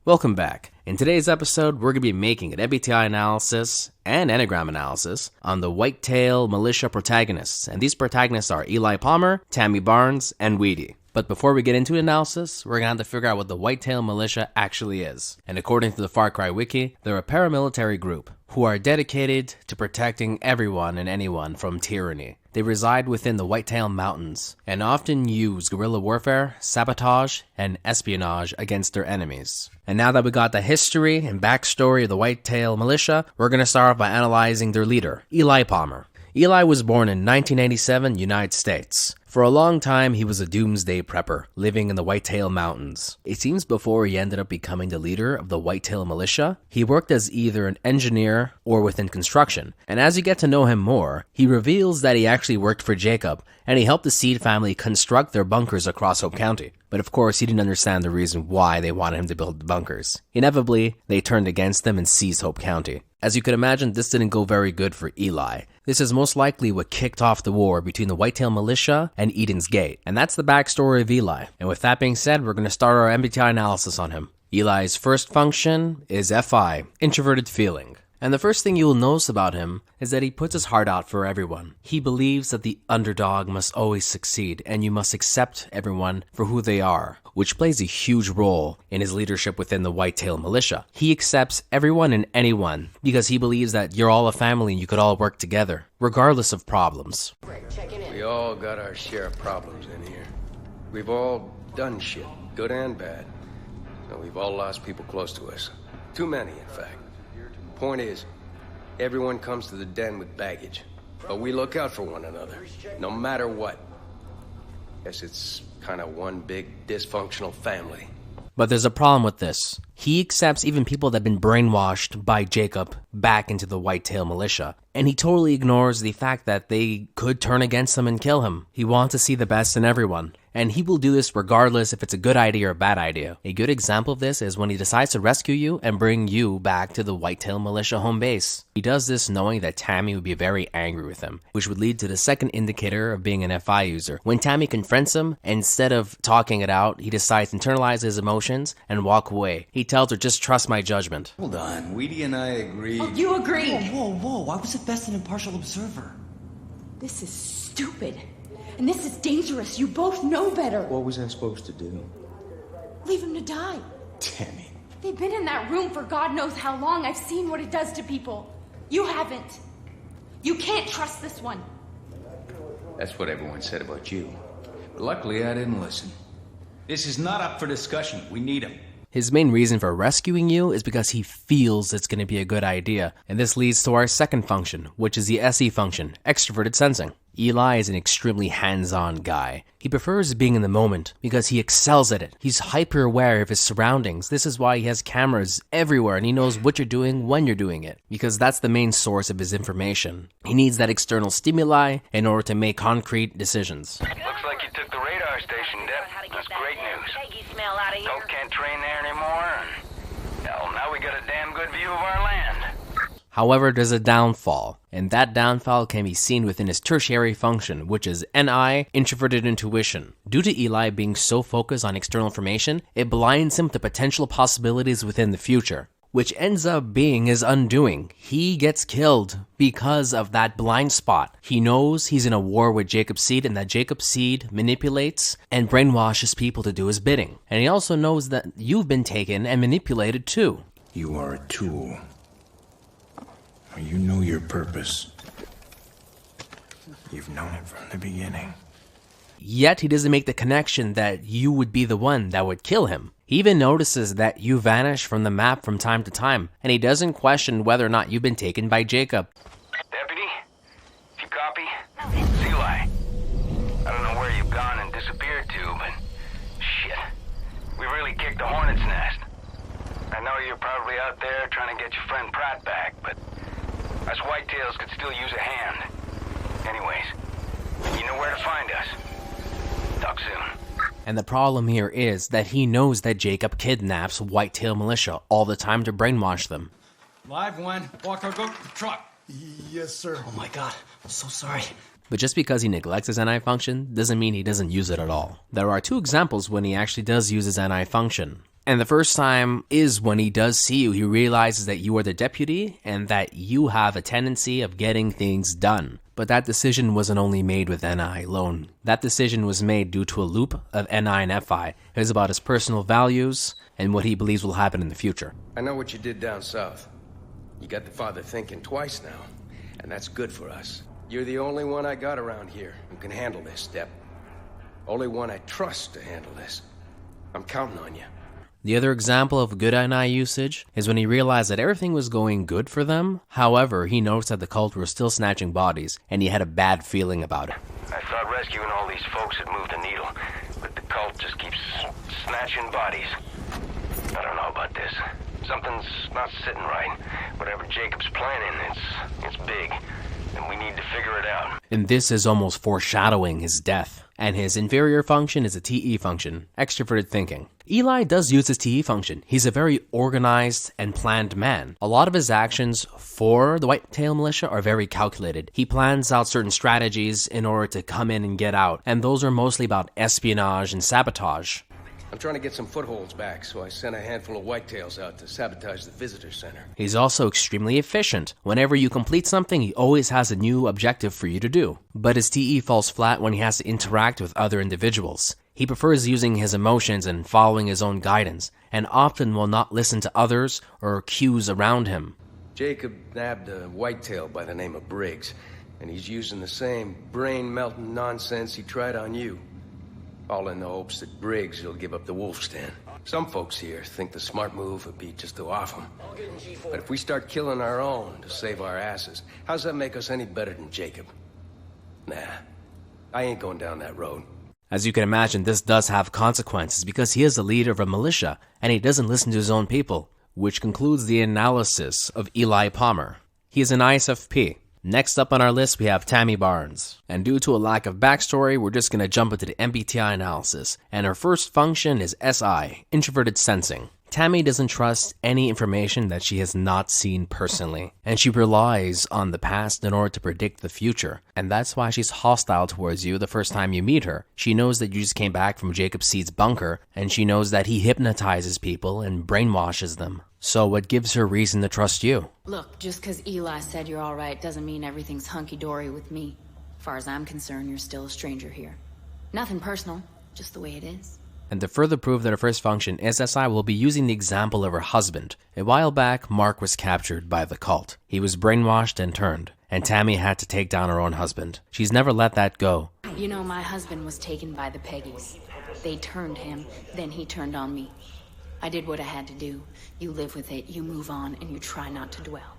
Welcome back. In today's episode, we're going to be making an MBTI analysis and Enneagram analysis on the Whitetail Militia protagonists. And these protagonists are Eli Palmer, Tammy Barnes, and Wheaty. But before we get into analysis, we're going to have to figure out what the Whitetail Militia actually is. And according to the Far Cry Wiki, they're a paramilitary group who are dedicated to protecting everyone and anyone from tyranny. They reside within the Whitetail Mountains and often use guerrilla warfare, sabotage, and espionage against their enemies. And now that we got the history and backstory of the Whitetail Militia, we're going to start off by analyzing their leader, Eli Palmer. Eli was born in 1987, United States. For a long time, he was a doomsday prepper, living in the Whitetail Mountains. It seems before he ended up becoming the leader of the Whitetail Militia, he worked as either an engineer or within construction. And as you get to know him more, he reveals that he actually worked for Jacob, and he helped the Seed family construct their bunkers across Hope County. But of course, he didn't understand the reason why they wanted him to build the bunkers. Inevitably, they turned against him and seized Hope County. As you can imagine, this didn't go very good for Eli. This is most likely what kicked off the war between the Whitetail Militia and Eden's Gate. And that's the backstory of Eli. And with that being said, we're going to start our MBTI analysis on him. Eli's first function is FI, introverted feeling. And the first thing you will notice about him is that he puts his heart out for everyone. He believes that the underdog must always succeed and you must accept everyone for who they are, which plays a huge role in his leadership within the Whitetail Militia. He accepts everyone and anyone because he believes that you're all a family and you could all work together, regardless of problems. We all got our share of problems in here. We've all done shit, good and bad. And we've all lost people close to us. Too many, in fact. Point is, everyone comes to the den with baggage, but we look out for one another, no matter what. Guess it's kind of one big dysfunctional family. But there's a problem with this. He accepts even people that have been brainwashed by Jacob back into the Whitetail Militia. And he totally ignores the fact that they could turn against him and kill him. He wants to see the best in everyone. And he will do this regardless if it's a good idea or a bad idea. A good example of this is when he decides to rescue you and bring you back to the Whitetail Militia home base. He does this knowing that Tammy would be very angry with him, which would lead to the second indicator of being an FI user. When Tammy confronts him, instead of talking it out, he decides to internalize his emotions and walk away. He tells her, just trust my judgment. Hold on, Wheaty and I agreed. Oh, you agreed! Whoa, I was at best an impartial observer. This is stupid. And this is dangerous. You both know better. What was I supposed to do? Leave him to die. Tammy. They've been in that room for God knows how long. I've seen what it does to people. You haven't. You can't trust this one. That's what everyone said about you. But luckily, I didn't listen. This is not up for discussion. We need him. His main reason for rescuing you is because he feels it's going to be a good idea. And this leads to our second function, which is the SE function, extroverted sensing. Eli is an extremely hands-on guy. He prefers being in the moment because he excels at it. He's hyper-aware of his surroundings. This is why he has cameras everywhere and he knows what you're doing when you're doing it, because that's the main source of his information. He needs that external stimuli in order to make concrete decisions. Looks like you took the radar station, Deb. That's great news. Don't can't train there anymore. Well, now we got a damn good view of our land. However, there's a downfall, and that downfall can be seen within his tertiary function, which is NI, introverted intuition. Due to Eli being so focused on external information, it blinds him to potential possibilities within the future, which ends up being his undoing. He gets killed because of that blind spot. He knows he's in a war with Jacob Seed and that Jacob Seed manipulates and brainwashes people to do his bidding. And he also knows that you've been taken and manipulated too. You are a tool. You know your purpose. You've known it from the beginning. Yet he doesn't make the connection that you would be the one that would kill him. He even notices that you vanish from the map from time to time, and he doesn't question whether or not you've been taken by Jacob. Deputy, if you copy, it's Eli. I don't know where you've gone and disappeared to, but shit, we really kicked the hornet's nest. I know you're probably out there trying to get your friend Pratt back, but us whitetails could still use a hand. Anyways, you know where to find us. Talk soon. And the problem here is that he knows that Jacob kidnaps Whitetail Militia all the time to brainwash them. Live one. Walker, go to the truck. Yes, sir. Oh my God, I'm so sorry. But just because he neglects his NI function doesn't mean he doesn't use it at all. There are two examples when he actually does use his NI function. And the first time is when he does see you, he realizes that you are the deputy and that you have a tendency of getting things done. But that decision wasn't only made with NI alone. That decision was made due to a loop of NI and FI. It was about his personal values and what he believes will happen in the future. I know what you did down south. You got the father thinking twice now, and that's good for us. You're the only one I got around here who can handle this, Step. Only one I trust to handle this. I'm counting on you. The other example of good NI usage is when he realized that everything was going good for them. However, he noticed that the cult were still snatching bodies, and he had a bad feeling about it. I thought rescuing all these folks had moved the needle, but the cult just keeps snatching bodies. I don't know about this. Something's not sitting right. Whatever Jacob's planning, it's big, and we need to figure it out. And this is almost foreshadowing his death. And his inferior function is a TE function, extroverted thinking. Eli does use his TE function. He's a very organized and planned man. A lot of his actions for the Whitetail Militia are very calculated. He plans out certain strategies in order to come in and get out, and those are mostly about espionage and sabotage. I'm trying to get some footholds back, so I sent a handful of whitetails out to sabotage the visitor center. He's also extremely efficient. Whenever you complete something, he always has a new objective for you to do. But his TE falls flat when he has to interact with other individuals. He prefers using his emotions and following his own guidance, and often will not listen to others or cues around him. Jacob nabbed a whitetail by the name of Briggs, and he's using the same brain-melting nonsense he tried on you. All in the hopes that Briggs will give up the wolf stand. Some folks here think the smart move would be just to off him. But if we start killing our own to save our asses, how's that make us any better than Jacob? Nah, I ain't going down that road. As you can imagine, this does have consequences because he is the leader of a militia and he doesn't listen to his own people, which concludes the analysis of Eli Palmer. He is an ISFP. Next up on our list, we have Tammy Barnes. And due to a lack of backstory, we're just going to jump into the MBTI analysis. And her first function is SI, introverted sensing. Tammy doesn't trust any information that she has not seen personally, and she relies on the past in order to predict the future. And that's why she's hostile towards you the first time you meet her. She knows that you just came back from Jacob Seed's bunker, and she knows that he hypnotizes people and brainwashes them. So what gives her reason to trust you? Look, just because Eli said you're all right doesn't mean everything's hunky-dory with me. As far as I'm concerned, you're still a stranger here. Nothing personal, just the way it is. And to further prove that her first function is SI, will be using the example of her husband. A while back, Mark was captured by the cult. He was brainwashed and turned, and Tammy had to take down her own husband. She's never let that go. You know, my husband was taken by the Peggies. They turned him, then he turned on me. I did what I had to do. You live with it, you move on, and you try not to dwell.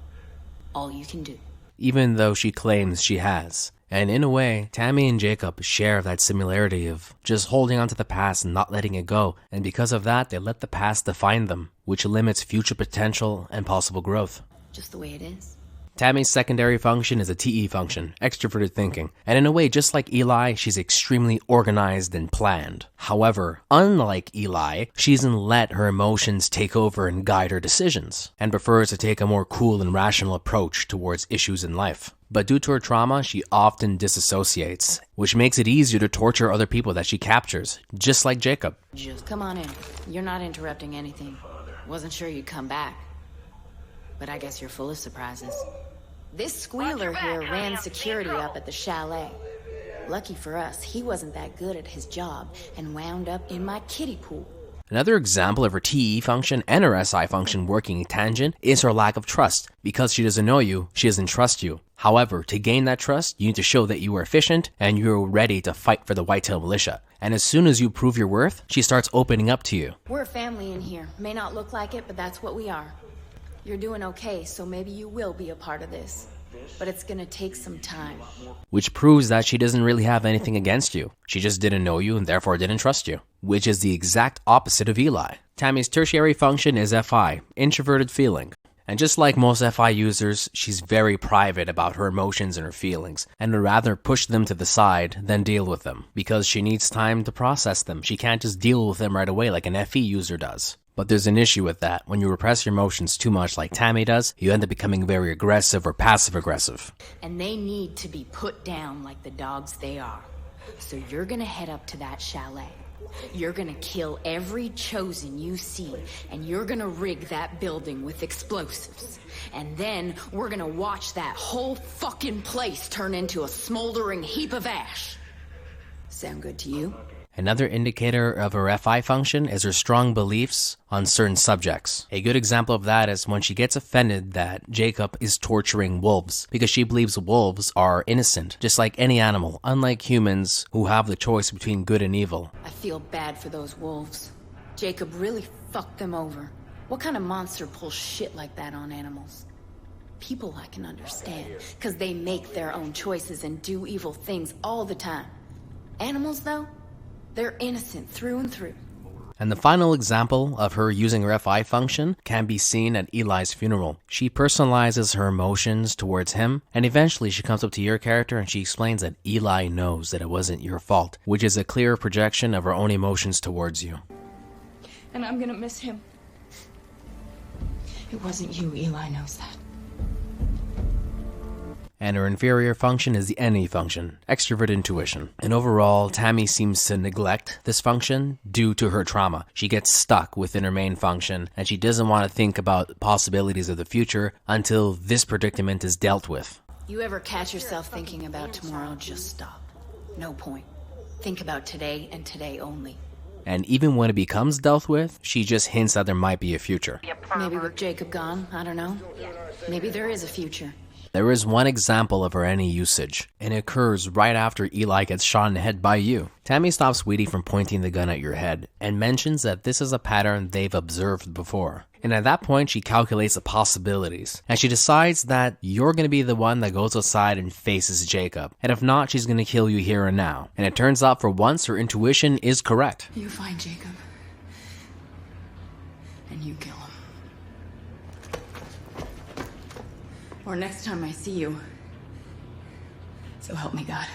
All you can do. Even though she claims she has. And in a way, Tammy and Jacob share that similarity of just holding on to the past and not letting it go. And because of that, they let the past define them, which limits future potential and possible growth. Just the way it is. Tammy's secondary function is a TE function, extroverted thinking. And in a way, just like Eli, she's extremely organized and planned. However, unlike Eli, she doesn't let her emotions take over and guide her decisions, and prefers to take a more cool and rational approach towards issues in life. But due to her trauma, she often disassociates, which makes it easier to torture other people that she captures, just like Jacob. Just come on in. You're not interrupting anything. Wasn't sure you'd come back. But I guess you're full of surprises. This squealer here ran security up at the chalet. Lucky for us, he wasn't that good at his job and wound up in my kiddie pool. Another example of her TE function and her SI function working in tangent is her lack of trust. Because she doesn't know you, she doesn't trust you. However, to gain that trust, you need to show that you are efficient and you're ready to fight for the Whitetail Militia. And as soon as you prove your worth, she starts opening up to you. We're a family in here. May not look like it, but that's what we are. You're doing okay, so maybe you will be a part of this. But it's gonna take some time. Which proves that she doesn't really have anything against you. She just didn't know you and therefore didn't trust you. Which is the exact opposite of Eli. Tammy's tertiary function is FI, introverted feeling. And just like most FI users, she's very private about her emotions and her feelings, and would rather push them to the side than deal with them, because she needs time to process them. She can't just deal with them right away like an FE user does. But there's an issue with that. When you repress your emotions too much like Tammy does, you end up becoming very aggressive or passive-aggressive. And they need to be put down like the dogs they are. So you're gonna head up to that chalet. You're gonna kill every chosen you see, and you're gonna rig that building with explosives. And then we're gonna watch that whole fucking place turn into a smoldering heap of ash. Sound good to you? Another indicator of her FI function is her strong beliefs on certain subjects. A good example of that is when she gets offended that Jacob is torturing wolves, because she believes wolves are innocent, just like any animal, unlike humans who have the choice between good and evil. I feel bad for those wolves. Jacob really fucked them over. What kind of monster pulls shit like that on animals? People I can understand, because they make their own choices and do evil things all the time. Animals, though? They're innocent through and through. And the final example of her using her FI function can be seen at Eli's funeral. She personalizes her emotions towards him, and eventually she comes up to your character and she explains that Eli knows that it wasn't your fault, which is a clear projection of her own emotions towards you. And I'm gonna miss him. It wasn't you, Eli knows that. And her inferior function is the NE function, extrovert intuition. And overall, Tammy seems to neglect this function due to her trauma. She gets stuck within her main function, and she doesn't want to think about possibilities of the future until this predicament is dealt with. You ever catch yourself thinking about tomorrow, just stop. No point. Think about today and today only. And even when it becomes dealt with, she just hints that there might be a future. Maybe with Jacob gone, I don't know. Maybe there is a future. There is one example of her NE usage, and it occurs right after Eli gets shot in the head by you. Tammy stops Wheaty from pointing the gun at your head, and mentions that this is a pattern they've observed before. And at that point, she calculates the possibilities, and she decides that you're going to be the one that goes outside and faces Jacob, and if not, she's going to kill you here and now. And it turns out for once, her intuition is correct. You find Jacob, and you kill him. Or next time I see you. So help me God.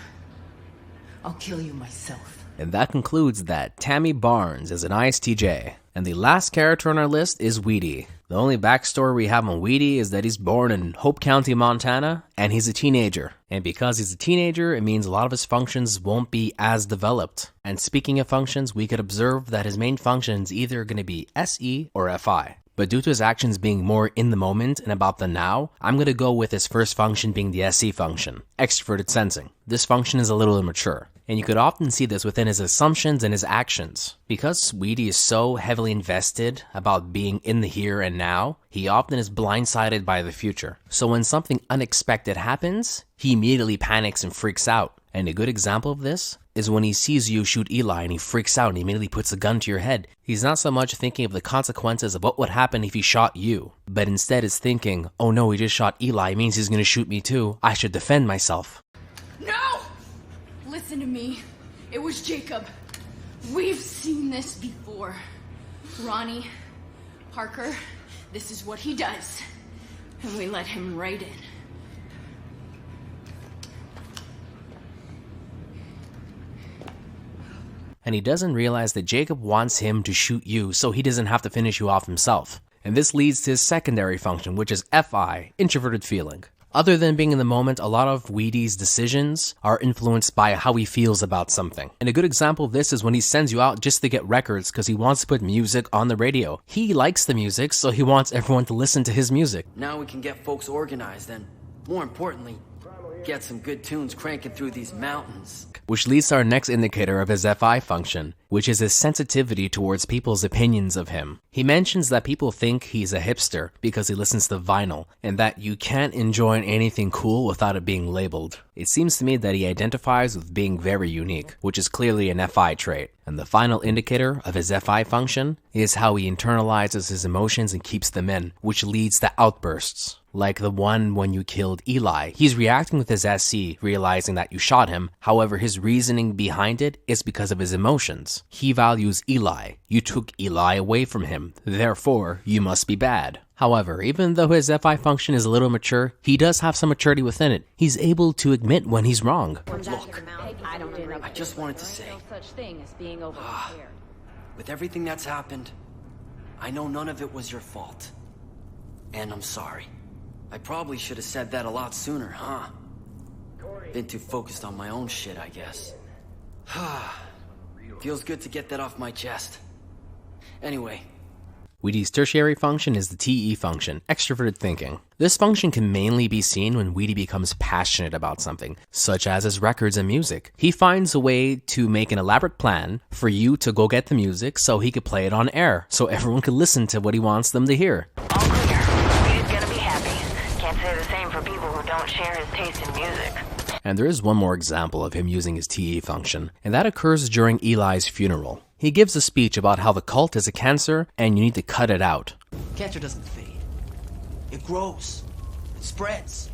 I'll kill you myself. And that concludes that Tammy Barnes is an ISTJ. And the last character on our list is Wheaty. The only backstory we have on Wheaty is that he's born in Hope County, Montana, and he's a teenager. And because he's a teenager, it means a lot of his functions won't be as developed. And speaking of functions, we could observe that his main function is either going to be SE or FI. But due to his actions being more in the moment and about the now, I'm going to go with his first function being the SE function, extroverted sensing. This function is a little immature, and you could often see this within his assumptions and his actions. Because Wheaty is so heavily invested about being in the here and now, he often is blindsided by the future. So when something unexpected happens, he immediately panics and freaks out. And a good example of this is when he sees you shoot Eli and he freaks out and he immediately puts a gun to your head. He's not so much thinking of the consequences of what would happen if he shot you, but instead is thinking, oh no, he just shot Eli, it means he's going to shoot me too. I should defend myself. No! Listen to me. It was Jacob. We've seen this before. Ronnie, Parker, this is what he does. And we let him right in. And he doesn't realize that Jacob wants him to shoot you so he doesn't have to finish you off himself. And this leads to his secondary function, which is FI, introverted feeling. Other than being in the moment, a lot of Wheaty's decisions are influenced by how he feels about something. And a good example of this is when he sends you out just to get records because he wants to put music on the radio. He likes the music, so he wants everyone to listen to his music. Now we can get folks organized and, more importantly, get some good tunes cranking through these mountains. Which leads to our next indicator of his FI function, which is his sensitivity towards people's opinions of him. He mentions that people think he's a hipster because he listens to vinyl, and that you can't enjoy anything cool without it being labeled. It seems to me that he identifies with being very unique, which is clearly an FI trait. And the final indicator of his FI function is how he internalizes his emotions and keeps them in, which leads to outbursts. Like the one when you killed Eli. He's reacting with his SC, realizing that you shot him. However, his reasoning behind it is because of his emotions. He values Eli. You took Eli away from him. Therefore, you must be bad. However, even though his FI function is a little mature, he does have some maturity within it. He's able to admit when he's wrong. Look, I just wanted to say, with everything that's happened, I know none of it was your fault. And I'm sorry. I probably should have said that a lot sooner, huh? Been too focused on my own shit, I guess. Feels good to get that off my chest. Anyway. Wheaty's tertiary function is the TE function, extroverted thinking. This function can mainly be seen when Wheaty becomes passionate about something, such as his records and music. He finds a way to make an elaborate plan for you to go get the music so he could play it on air, so everyone could listen to what he wants them to hear. All clear. Wheaty's gonna be happy. Can't say the same for people who don't share his taste in music. And there is one more example of him using his TE function, and that occurs during Eli's funeral. He gives a speech about how the cult is a cancer and you need to cut it out. Cancer doesn't fade. It grows. It spreads.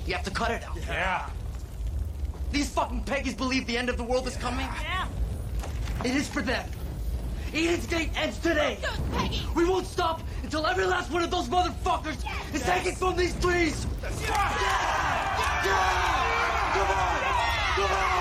You have to cut it out. Yeah. These fucking peggies believe the end of the world is coming? Yeah. It is for them. Eden's Gate ends today. We won't stop until every last one of those motherfuckers is taken from these trees. Come on! Come on! Come on!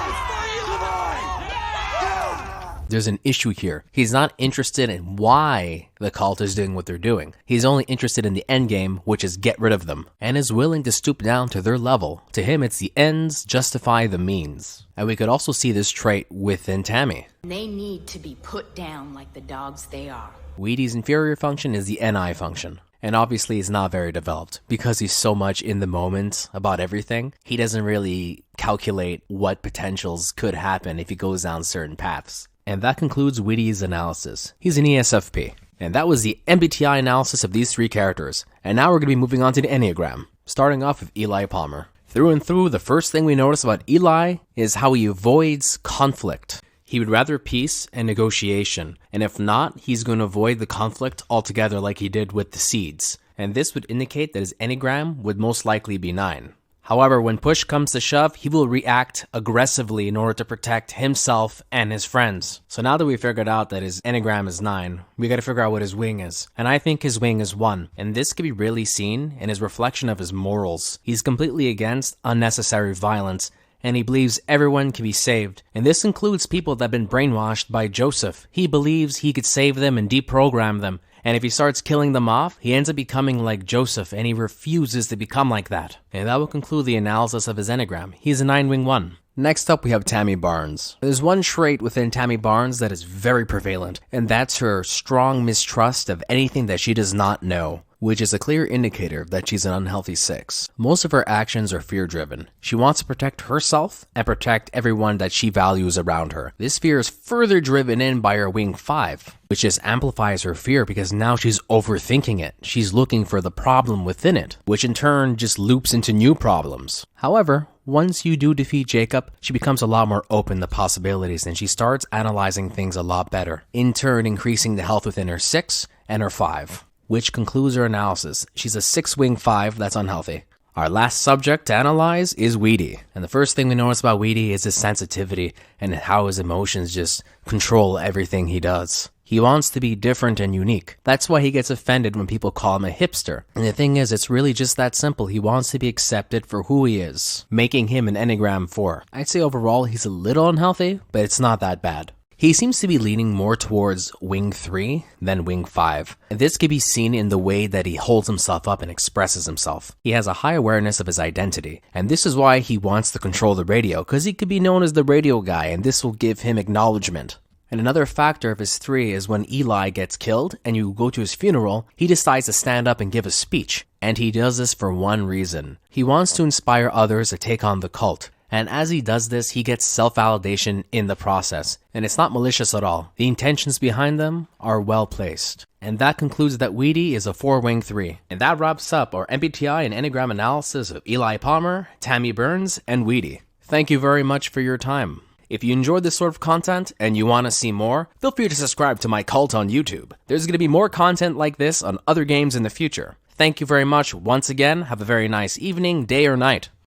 There's an issue here. He's not interested in why the cult is doing what they're doing. He's only interested in the end game, which is get rid of them, and is willing to stoop down to their level. To him, it's the ends justify the means. And we could also see this trait within Tammy. They need to be put down like the dogs they are. Wheaty's inferior function is the NI function. And obviously he's not very developed because he's so much in the moment about everything. He doesn't really calculate what potentials could happen if he goes down certain paths. And that concludes Wheaty's analysis. He's an ESFP. And that was the MBTI analysis of these three characters. And now we're going to be moving on to the Enneagram, starting off with Eli Palmer. Through and through, the first thing we notice about Eli is how he avoids conflict. He would rather peace and negotiation, and if not, he's going to avoid the conflict altogether like he did with the seeds. And this would indicate that his Enneagram would most likely be 9. However, when push comes to shove, he will react aggressively in order to protect himself and his friends. So now that we figured out that his Enneagram is 9, we gotta figure out what his wing is. And I think his wing is 1. And this can be really seen in his reflection of his morals. He's completely against unnecessary violence, and he believes everyone can be saved. And this includes people that have been brainwashed by Joseph. He believes he could save them and deprogram them. And if he starts killing them off, he ends up becoming like Joseph, and he refuses to become like that. And that will conclude the analysis of his Enneagram. He's a 9-wing 1. Next up, we have Tammy Barnes. There's one trait within Tammy Barnes that is very prevalent, and that's her strong mistrust of anything that she does not know, which is a clear indicator that she's an unhealthy 6. Most of her actions are fear-driven. She wants to protect herself and protect everyone that she values around her. This fear is further driven in by her wing 5, which just amplifies her fear because now she's overthinking it. She's looking for the problem within it, which in turn just loops into new problems. However, once you do defeat Jacob, she becomes a lot more open to possibilities and she starts analyzing things a lot better, in turn increasing the health within her 6 and her 5. Which concludes her analysis. She's a 6-wing 5 that's unhealthy. Our last subject to analyze is Wheaty. And the first thing we notice about Wheaty is his sensitivity and how his emotions just control everything he does. He wants to be different and unique. That's why he gets offended when people call him a hipster. And the thing is, it's really just that simple. He wants to be accepted for who he is, making him an Enneagram 4. I'd say overall he's a little unhealthy, but it's not that bad. He seems to be leaning more towards wing 3 than wing 5. And this can be seen in the way that he holds himself up and expresses himself. He has a high awareness of his identity, and this is why he wants to control the radio, because he could be known as the radio guy, and this will give him acknowledgement. And another factor of his 3 is when Eli gets killed and you go to his funeral, he decides to stand up and give a speech. And he does this for one reason. He wants to inspire others to take on the cult. And as he does this, he gets self-validation in the process. And it's not malicious at all. The intentions behind them are well placed. And that concludes that Wheaty is a 4-wing 3. And that wraps up our MBTI and Enneagram analysis of Eli Palmer, Tammy Barnes, and Wheaty. Thank you very much for your time. If you enjoyed this sort of content and you want to see more, feel free to subscribe to my cult on YouTube. There's going to be more content like this on other games in the future. Thank you very much once again. Have a very nice evening, day, or night.